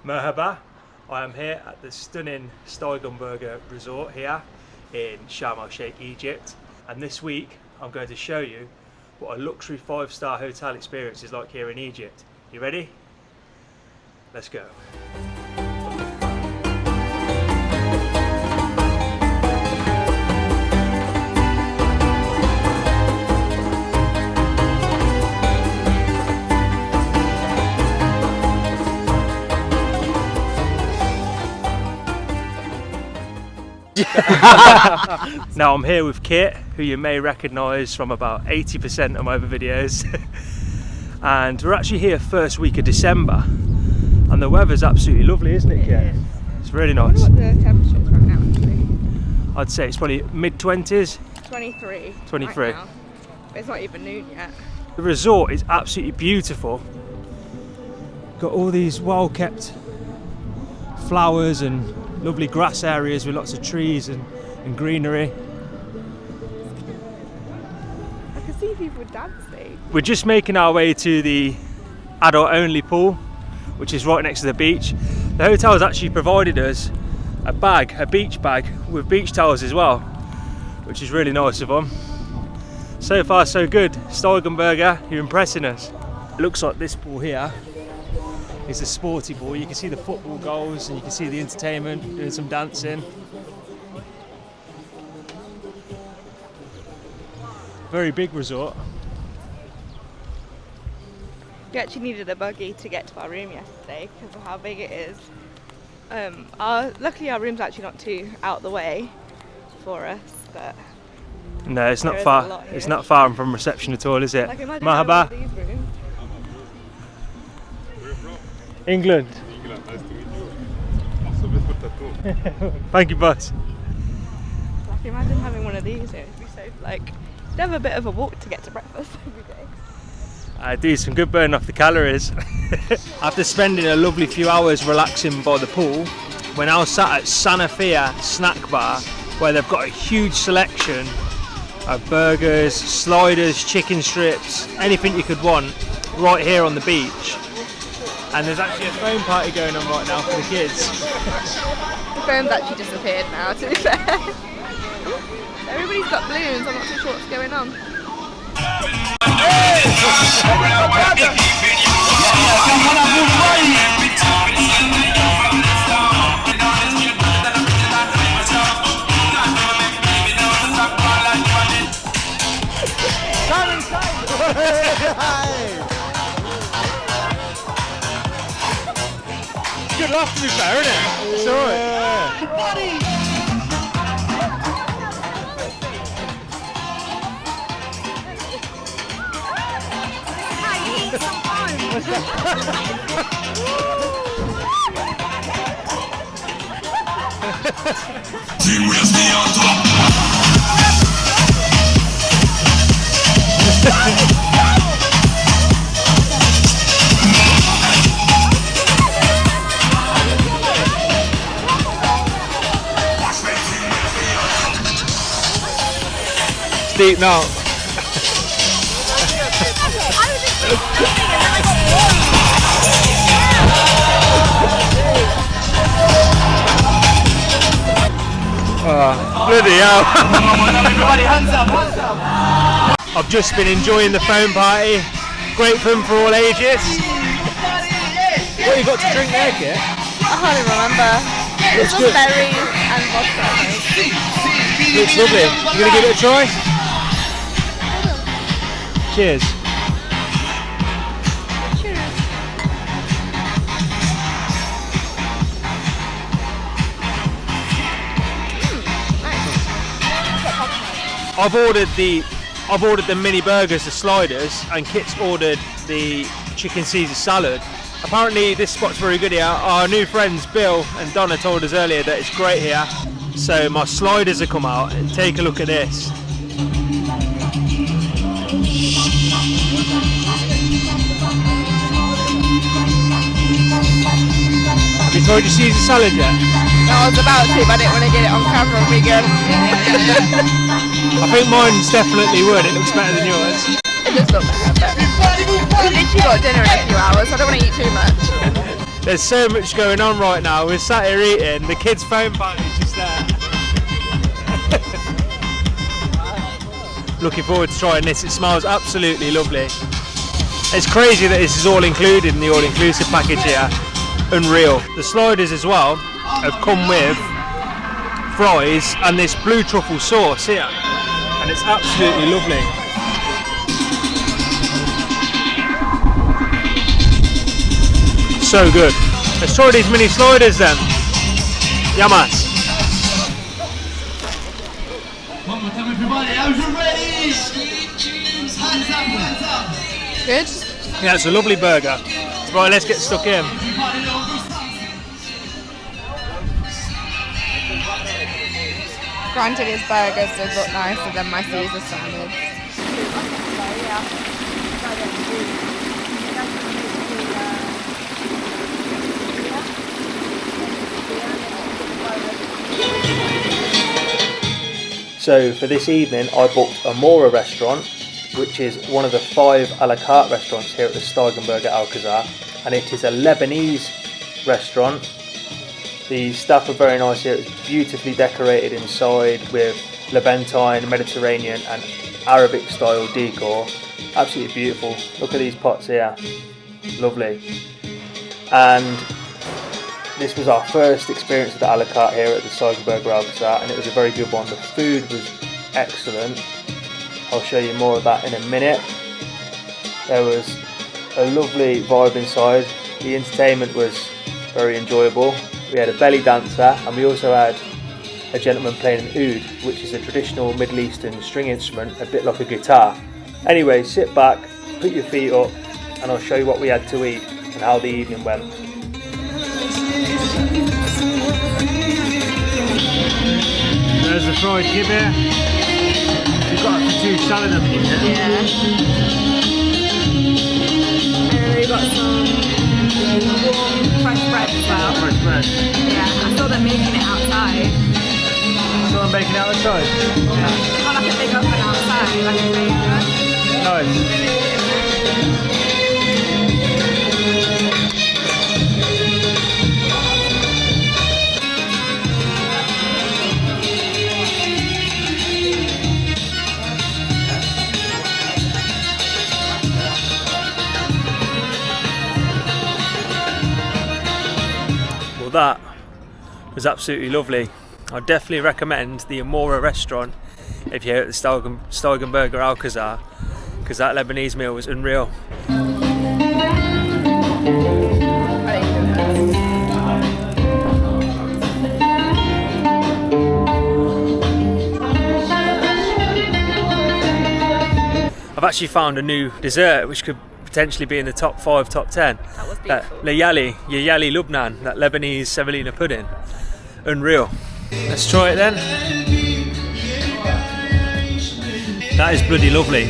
Merhaba, I am here at the stunning Steigenberger resort here in Sharm El Sheikh, Egypt, and this week I'm going to show you what a luxury 5-star hotel experience is like here in Egypt. You ready? Let's go. Now I'm here with Kit, who you may recognise from about 80% of my other videos. And we're actually here first week of December, and the weather's absolutely lovely, isn't it, Kit? It's really nice. I wonder what the temperature is right now, actually. I'd say it's probably mid-20s. 23. 23. Right now. But it's not even noon yet. The resort is absolutely beautiful. Got all these well-kept flowers and lovely grass areas with lots of trees and greenery. I can see people dancing. We're just making our way to the adult only pool, which is right next to the beach. The hotel has actually provided us a beach bag with beach towels as well, which is really nice of them. So far so good. Steigenberger, you're impressing us. It looks like this pool here is a sporty pool. You can see the football goals and you can see the entertainment, doing some dancing. Very big resort. We actually needed a buggy to get to our room yesterday because of how big it is. Luckily our room's actually not too out the way for us, but no, it's not far. It's not far from reception at all, is it? like, imagine Merhaba. these rooms. England. England, nice to meet you. Thank you, boss. Like, imagine having one of these here. It'd be so, like, you'd have a bit of a walk to get to breakfast every day. I do some good burn off the calories. After spending a lovely few hours relaxing by the pool, we're now sat at Sanafia Snack Bar, where they've got a huge selection of burgers, sliders, chicken strips, anything you could want, right here on the beach. And there's actually a foam party going on right now for the kids. The foam's actually disappeared now, to be fair. Everybody's got balloons, I'm not too sure what's going on. Good laugh to be fair, isn't it? It's alright. Deep now. Bloody hell. Everybody, hands up, hands up. I've just been enjoying the foam party. Great fun for all ages. What you got to drink there, Kit? I can't even remember. It's just berries and vodka. Looks lovely. You gonna give it a try? Cheers. Cheers. I've ordered the mini burgers, the sliders, and Kit's ordered the chicken Caesar salad. Apparently this spot's very good here. Our new friends Bill and Donna told us earlier that it's great here. So my sliders have come out, and take a look at this. Have you tried your Caesar salad yet? No, I was about to, but I didn't want to get it on camera and be good. I think mine's definitely would. It looks better than yours. It does look better, but we've literally got dinner in a few hours, so I don't want to eat too much. There's so much going on right now. We're sat here eating. The kids' phone party's just there. Looking forward to trying this. It smells absolutely lovely. It's crazy that this is all included in the all-inclusive package here. Unreal. The sliders as well have come with fries and this blue truffle sauce here, and it's absolutely lovely. So good. Let's try these mini sliders then. Yamas. One more time, everybody. Are you ready? Hands up, hands up. Good. Yeah, it's a lovely burger. Right, let's get stuck in. Granted, his burgers does look nicer than my Caesar salads. So for this evening I booked a Mora restaurant, which is one of the 5 a la carte restaurants here at the Steigenberger Alcazar, and it is a Lebanese restaurant. The staff are very nice here. It's beautifully decorated inside with Levantine, Mediterranean and Arabic style decor. Absolutely beautiful. Look at these pots here. Lovely. And this was our first experience of the a la carte here at the Steigenberger Alcazar, and it was a very good one. The food was excellent. I'll show you more of that in a minute. There was a lovely vibe inside. The entertainment was very enjoyable. We had a belly dancer, and we also had a gentleman playing an oud, which is a traditional Middle Eastern string instrument, a bit like a guitar. Anyway, sit back, put your feet up, and I'll show you what we had to eat and how the evening went. There's the fried kibbe. We've got a 2 salad up in here. Yeah. And then we've got some warm fresh bread as well. Fresh bread. Yeah, I saw them making it outside. Saw them baking it outside? Yeah. Got like a big oven outside, like a baker. Nice. Well, that was absolutely lovely. I definitely recommend the Amora restaurant if you're here at the Steigenberger Alcazar, because that Lebanese meal was unreal. I've actually found a new dessert which could potentially be in the top 5, top 10. That was beautiful. Yayali Lubnan, that Lebanese semolina pudding. Unreal. Let's try it then. That is bloody lovely.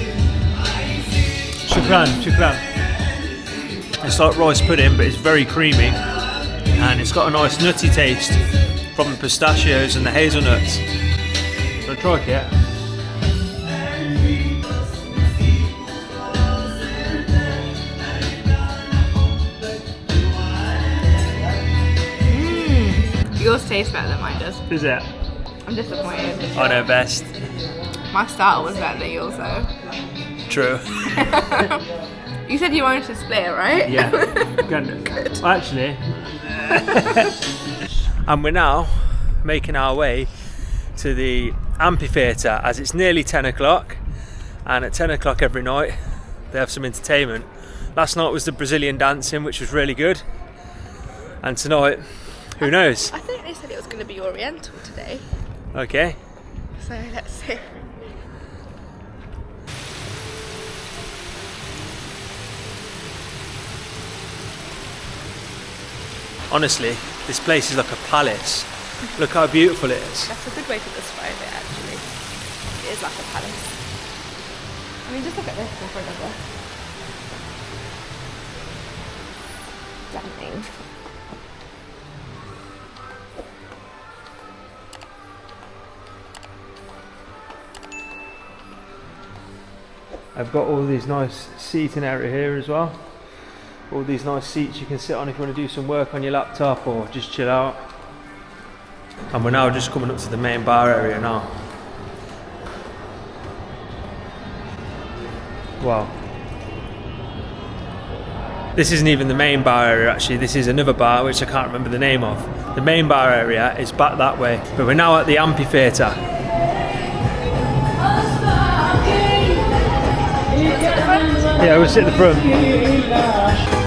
Shukran, shukran. It's like rice pudding, but it's very creamy, and it's got a nice nutty taste from the pistachios and the hazelnuts. So try it. Yours tastes better than mine does. Is it? I'm disappointed. I know best. My starter was better than yours though. True. You said you wanted to split, right? Yeah. Good. Actually. And we're now making our way to the amphitheatre, as it's nearly 10 o'clock, and at 10 o'clock every night they have some entertainment. Last night was the Brazilian dancing, which was really good, and tonight, who knows? I think they said it was going to be Oriental today. Okay. So let's see. Honestly, this place is like a palace. Look how beautiful it is. That's a good way to describe it, actually. It is like a palace. I mean, just look at this in front of us. Stunning. I've got all these nice seating area here as well. All these nice seats you can sit on if you want to do some work on your laptop or just chill out. And we're now just coming up to the main bar area now. Wow. This isn't even the main bar area actually, this is another bar which I can't remember the name of. The main bar area is back that way, but we're now at the amphitheatre. Yeah, we'll sit at the front.